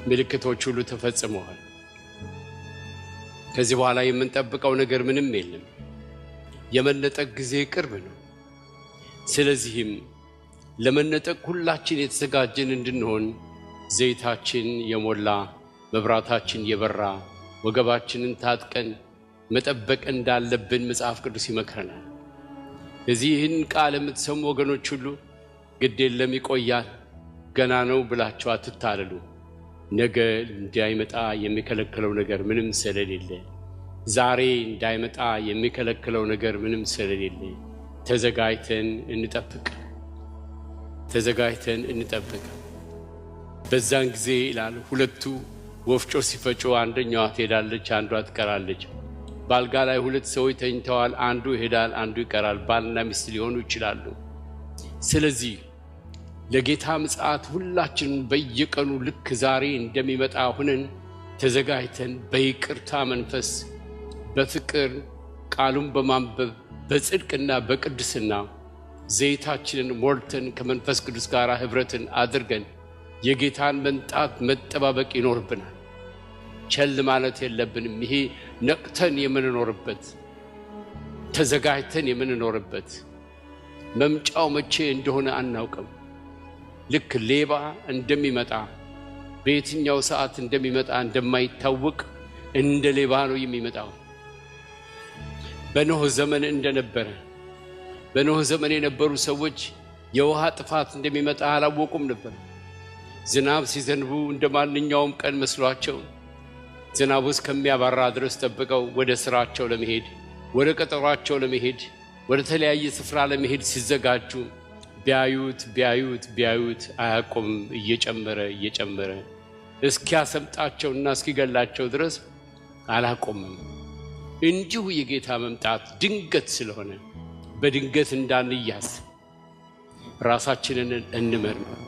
ምልክቶች ሁሉ ተፈጽመዋል። ከዚህ በኋላ የምንጠብቀው ነገር ምንም የለም። የመነጠቅ ጊዜ ቅርብ ነው። ስለዚህም ለመነጠቅ ሁላችን የተዘጋጀን እንድንሆን ዘይታችን የሞላ መብራታችን የበራ ወገባችንን ታጥቀን መጠበቅ እንዳለብን መጽሐፍ ቅዱስ ይመክረናል። እዚህን ቃል የምትሰሙ ወገኖች ሁሉ ግድ የለም ይቆያል፣ ገና ነው ብላችሁ አትታለሉ። ነገ እንዳይመጣ የሚከለክለው ነገር ምንም ስለሌለ፣ ዛሬ እንዳይመጣ የሚከለክለው ነገር ምንም ስለሌለ ተዘጋጅተን እንጠብቅ። በዛን ጊዜ ይላል ሁለቱ ወፍጮ ሲፈጩ አንደኛዋ ትሄዳለች፣ አንዷ ትቀራለች። ባልጋ ላይ ሁለት ሰዎች ተኝተዋል፣ አንዱ ይሄዳል፣ አንዱ ይቀራል። ባልና ሚስት ሊሆኑ ይችላሉ። ስለዚህ ለጌታ ምጽአት ሁላችን በየቀኑ ልክ ዛሬ እንደሚመጣ ሆነን ተዘጋጅተን በይቅርታ መንፈስ በፍቅር ቃሉን በማንበብ በጽድቅና በቅድስና ዘይታችንን ሞልተን ከመንፈስ ቅዱስ ጋር ህብረትን አድርገን የጌታን መምጣት መጠባበቅ ይኖርብናል። ቸል ማለት የለብንም። ይሄ ነቅተን የምንኖርበት ተዘጋጅተን የምንኖርበት መምጫው መቼ እንደሆነ አናውቅም። ልክ ሌባ እንደሚመጣ በየትኛው ሰዓት እንደሚመጣ እንደማይታወቅ እንደ ሌባ ነው የሚመጣው። በኖህ ዘመን እንደነበረ በኖህ ዘመን የነበሩ ሰዎች የውሃ ጥፋት እንደሚመጣ አላወቁም ነበር። ዝናብ ሲዘንቡ እንደማንኛውም ቀን መስሏቸው ዝናቡ እስከሚያባራ ድረስ ጠብቀው ወደ ስራቸው ለመሄድ ወደ ቀጠሯቸው ለመሄድ ወደ ተለያየ ስፍራ ለመሄድ ሲዘጋጁ ቢያዩት አያቆምም። እየጨመረ እስኪያሰምጣቸውና እስኪገላቸው ድረስ አላቆምም። እንዲሁ የጌታ መምጣት ድንገት ስለሆነ በድንገት እንዳንያዝ ራሳችንን እንመርምር።